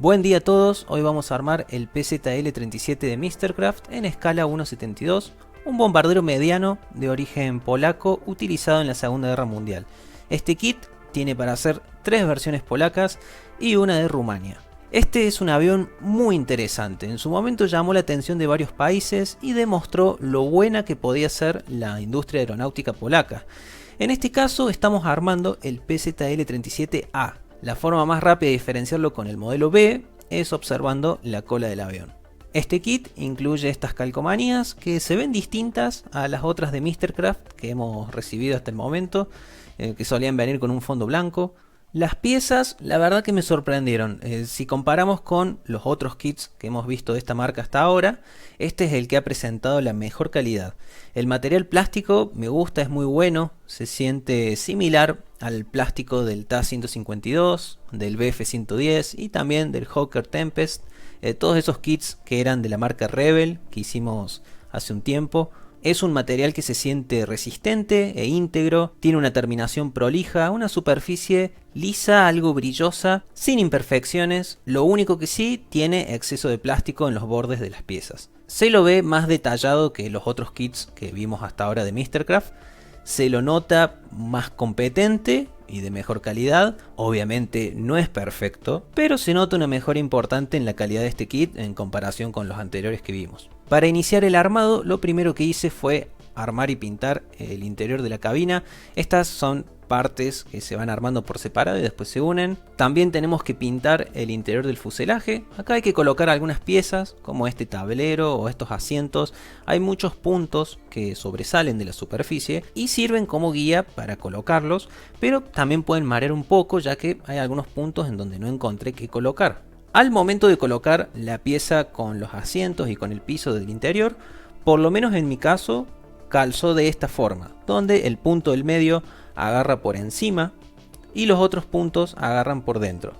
Buen día a todos, hoy vamos a armar el PZL-37 de Mistercraft en escala 1.72, un bombardero mediano de origen polaco utilizado en la Segunda Guerra Mundial. Este kit tiene para hacer 3 versiones polacas y una de Rumania. Este es un avión muy interesante, en su momento llamó la atención de varios países y demostró lo buena que podía ser la industria aeronáutica polaca. En este caso estamos armando el PZL-37A. La forma más rápida de diferenciarlo con el modelo B es observando la cola del avión. Este kit incluye estas calcomanías que se ven distintas a las otras de Mistercraft que hemos recibido hasta el momento, que solían venir con un fondo blanco. Las piezas, la verdad que me sorprendieron. Si comparamos con los otros kits que hemos visto de esta marca hasta ahora, este es el que ha presentado la mejor calidad. El material plástico me gusta, es muy bueno, se siente similar al plástico del TA-152, del BF-110 y también del Hawker Tempest. Todos esos kits que eran de la marca Rebel que hicimos hace un tiempo. Es un material que se siente resistente e íntegro, tiene una terminación prolija, una superficie lisa, algo brillosa, sin imperfecciones. Lo único que sí, tiene exceso de plástico en los bordes de las piezas. Se lo ve más detallado que los otros kits que vimos hasta ahora de Mistercraft. Se lo nota más competente y de mejor calidad. Obviamente no es perfecto, pero se nota una mejora importante en la calidad de este kit en comparación con los anteriores que vimos. Para iniciar el armado, lo primero que hice fue armar y pintar el interior de la cabina. Estas son partes que se van armando por separado y después se unen. También tenemos que pintar el interior del fuselaje. Acá hay que colocar algunas piezas como este tablero o estos asientos. Hay muchos puntos que sobresalen de la superficie y sirven como guía para colocarlos, pero también pueden marear un poco ya que hay algunos puntos en donde no encontré qué colocar. Al momento de colocar la pieza con los asientos y con el piso del interior, por lo menos en mi caso, calzó de esta forma, donde el punto del medio agarra por encima y los otros puntos agarran por dentro.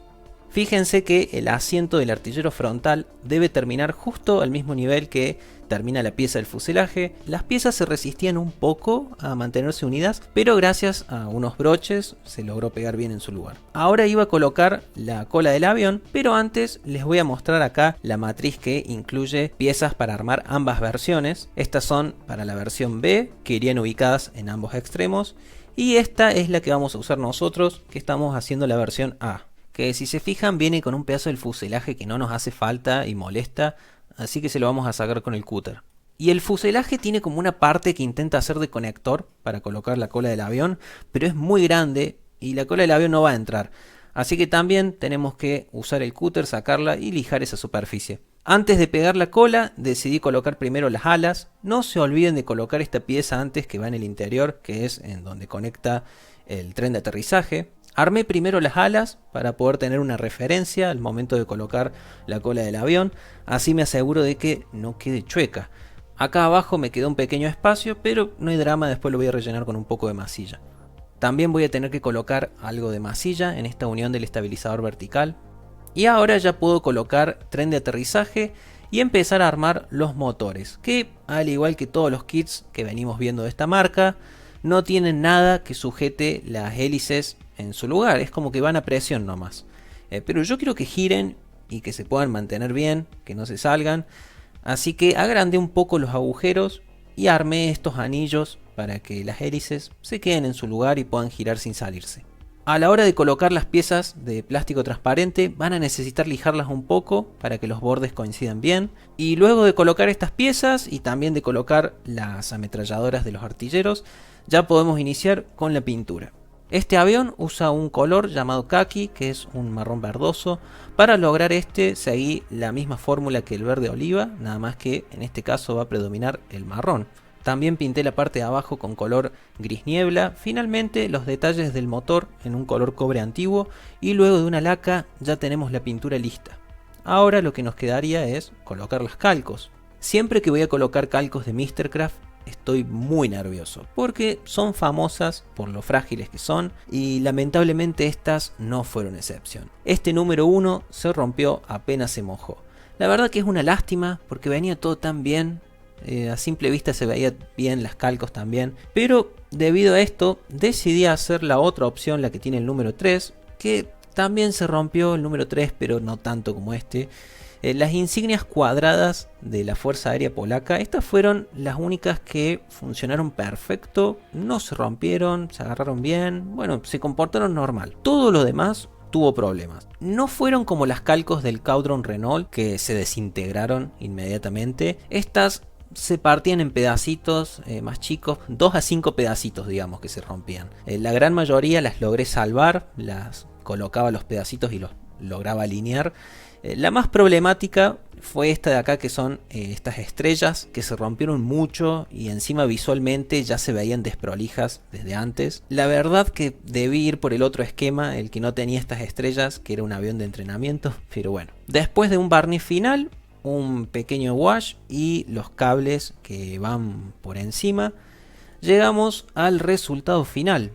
Fíjense que el asiento del artillero frontal debe terminar justo al mismo nivel que termina la pieza del fuselaje. Las piezas se resistían un poco a mantenerse unidas, pero gracias a unos broches se logró pegar bien en su lugar. Ahora iba a colocar la cola del avión, pero antes les voy a mostrar acá la matriz que incluye piezas para armar ambas versiones. Estas son para la versión B, que irían ubicadas en ambos extremos, y esta es la que vamos a usar nosotros, que estamos haciendo la versión A. Que si se fijan viene con un pedazo del fuselaje que no nos hace falta y molesta, así que se lo vamos a sacar con el cúter. Y el fuselaje tiene como una parte que intenta hacer de conector para colocar la cola del avión, pero es muy grande y la cola del avión no va a entrar. Así que también tenemos que usar el cúter, sacarla y lijar esa superficie. Antes de pegar la cola decidí colocar primero las alas. No se olviden de colocar esta pieza antes que va en el interior, que es en donde conecta el tren de aterrizaje. Armé primero las alas para poder tener una referencia al momento de colocar la cola del avión, así me aseguro de que no quede chueca. Acá abajo me quedó un pequeño espacio, pero no hay drama, después lo voy a rellenar con un poco de masilla. También voy a tener que colocar algo de masilla en esta unión del estabilizador vertical. Y ahora ya puedo colocar tren de aterrizaje y empezar a armar los motores, que al igual que todos los kits que venimos viendo de esta marca, no tienen nada que sujete las hélices en su lugar, es como que van a presión nomás. Pero yo quiero que giren y que se puedan mantener bien, que no se salgan. Así que agrandé un poco los agujeros y armé estos anillos para que las hélices se queden en su lugar y puedan girar sin salirse. A la hora de colocar las piezas de plástico transparente van a necesitar lijarlas un poco para que los bordes coincidan bien. Y luego de colocar estas piezas y también de colocar las ametralladoras de los artilleros, ya podemos iniciar con la pintura. Este avión usa un color llamado khaki, que es un marrón verdoso. Para lograr seguí la misma fórmula que el verde oliva, nada más que en este caso va a predominar el marrón. También pinté la parte de abajo con color gris niebla. Finalmente los detalles del motor en un color cobre antiguo y luego de una laca ya tenemos la pintura lista. Ahora lo que nos quedaría es colocar los calcos. Siempre que voy a colocar calcos de Mistercraft estoy muy nervioso porque son famosas por lo frágiles que son y lamentablemente estas no fueron excepción. Este número 1 se rompió apenas se mojó. La verdad que es una lástima porque venía todo tan bien. A simple vista se veía bien las calcos también, pero debido a esto decidí hacer la otra opción, la que tiene el número 3, que También se rompió el número 3, pero no tanto como este. Las insignias cuadradas de la Fuerza Aérea Polaca, estas fueron las únicas que funcionaron perfecto, no se rompieron, se agarraron bien, bueno, se comportaron normal. Todo lo demás tuvo problemas. No fueron como las calcos del Caudron Renault, que se desintegraron inmediatamente. Estas se partían en pedacitos más chicos, 2 a 5 pedacitos, digamos, que se rompían. La gran mayoría las logré salvar, las colocaba los pedacitos y los lograba alinear. La más problemática fue esta de acá, que son estas estrellas que se rompieron mucho y encima visualmente ya se veían desprolijas desde antes. La verdad que debí ir por el otro esquema, el que no tenía estas estrellas, que era un avión de entrenamiento, pero bueno. Después de un barniz final, un pequeño wash y los cables que van por encima, llegamos al resultado final.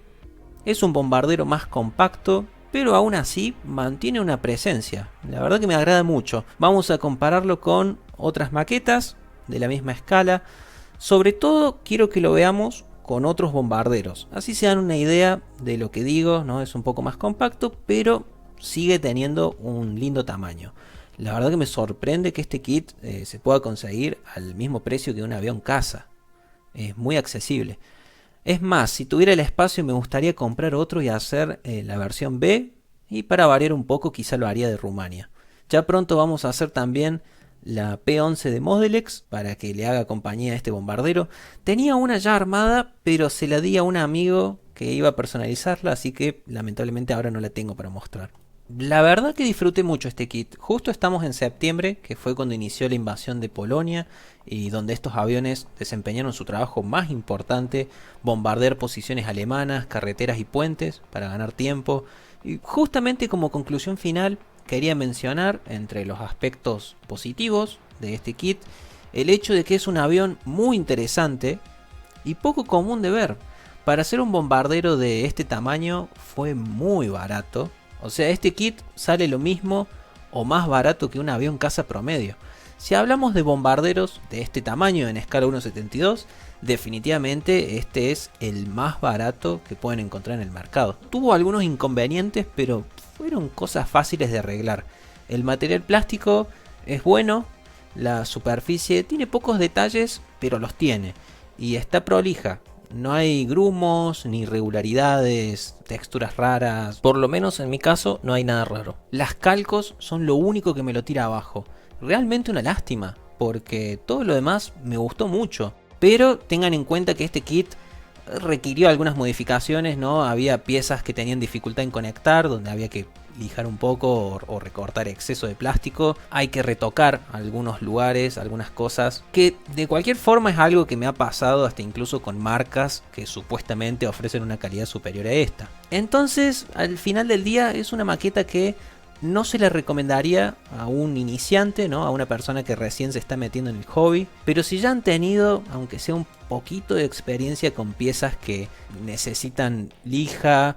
Es un bombardero más compacto, pero aún así mantiene una presencia. La verdad que me agrada mucho. Vamos a compararlo con otras maquetas de la misma escala. Sobre todo quiero que lo veamos con otros bombarderos. Así se dan una idea de lo que digo, ¿no? Es un poco más compacto, pero sigue teniendo un lindo tamaño. La verdad que me sorprende que este kit se pueda conseguir al mismo precio que un avión caza. Es muy accesible. Es más, si tuviera el espacio me gustaría comprar otro y hacer la versión B, y para variar un poco quizá lo haría de Rumania. Ya pronto vamos a hacer también la P11 de Modelex para que le haga compañía a este bombardero. Tenía una ya armada, pero se la di a un amigo que iba a personalizarla, así que lamentablemente ahora no la tengo para mostrar. La verdad que disfruté mucho este kit. Justo estamos en septiembre, que fue cuando inició la invasión de Polonia y donde estos aviones desempeñaron su trabajo más importante, bombardear posiciones alemanas, carreteras y puentes para ganar tiempo. Y justamente como conclusión final quería mencionar, entre los aspectos positivos de este kit, el hecho de que es un avión muy interesante y poco común de ver. Para ser un bombardero de este tamaño fue muy barato. O sea, este kit sale lo mismo o más barato que un avión caza promedio. Si hablamos de bombarderos de este tamaño en escala 1.72, definitivamente este es el más barato que pueden encontrar en el mercado. Tuvo algunos inconvenientes, pero fueron cosas fáciles de arreglar. El material plástico es bueno, la superficie tiene pocos detalles, pero los tiene. Y está prolija. No hay grumos, ni irregularidades, texturas raras. Por lo menos en mi caso no hay nada raro. Las calcos son lo único que me lo tira abajo. Realmente una lástima, porque todo lo demás me gustó mucho. Pero tengan en cuenta que este kit requirió algunas modificaciones, ¿no? Había piezas que tenían dificultad en conectar, donde había que lijar un poco o recortar exceso de plástico. Hay que retocar algunos lugares, algunas cosas, que de cualquier forma es algo que me ha pasado hasta incluso con marcas que supuestamente ofrecen una calidad superior a esta. Entonces, al final del día es una maqueta que no se la recomendaría a un iniciante, ¿no? A una persona que recién se está metiendo en el hobby. Pero si ya han tenido, aunque sea un poquito de experiencia con piezas que necesitan lija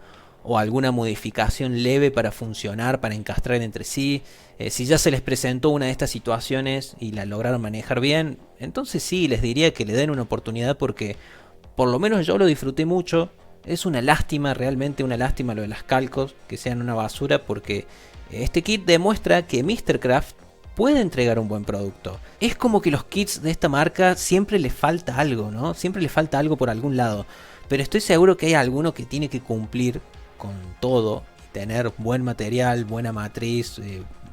o alguna modificación leve para funcionar, para encastrar entre sí, si ya se les presentó una de estas situaciones y la lograron manejar bien, entonces sí, les diría que le den una oportunidad, porque por lo menos yo lo disfruté mucho. Es una lástima, realmente una lástima lo de las calcos, que sean una basura, porque este kit demuestra que Mr. Craft puede entregar un buen producto. Es como que los kits de esta marca siempre les falta algo, ¿no? Siempre les falta algo por algún lado. Pero estoy seguro que hay alguno que tiene que cumplir con todo, tener buen material, buena matriz,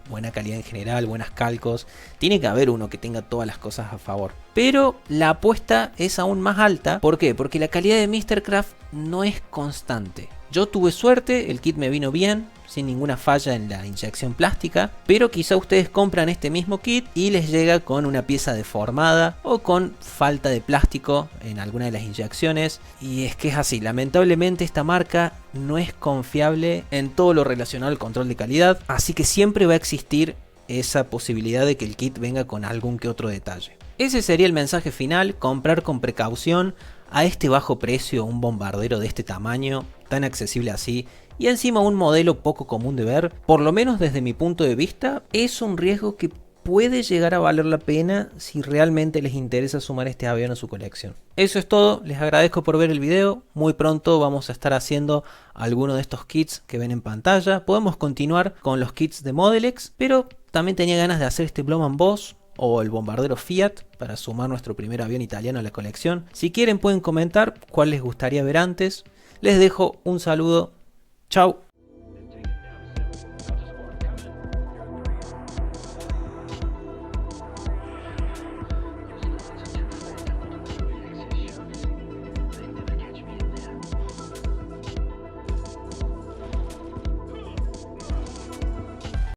buena calidad en general, buenas calcos. Tiene que haber uno que tenga todas las cosas a favor. Pero la apuesta es aún más alta. ¿Por qué? Porque la calidad de Mr. Craft no es constante. Yo tuve suerte, el kit me vino bien, sin ninguna falla en la inyección plástica, pero quizá ustedes compran este mismo kit y les llega con una pieza deformada o con falta de plástico en alguna de las inyecciones. Y es que es así, lamentablemente esta marca no es confiable en todo lo relacionado al control de calidad, así que siempre va a existir esa posibilidad de que el kit venga con algún que otro detalle. Ese sería el mensaje final: comprar con precaución. A este bajo precio un bombardero de este tamaño, tan accesible así, y encima un modelo poco común de ver, por lo menos desde mi punto de vista, es un riesgo que puede llegar a valer la pena si realmente les interesa sumar este avión a su colección. Eso es todo, les agradezco por ver el video. Muy pronto vamos a estar haciendo alguno de estos kits que ven en pantalla. Podemos continuar con los kits de Model X, pero también tenía ganas de hacer este Blohm & Voss o el bombardero Fiat para sumar nuestro primer avión italiano a la colección. Si quieren pueden comentar cuál les gustaría ver antes. Les dejo un saludo. Chau.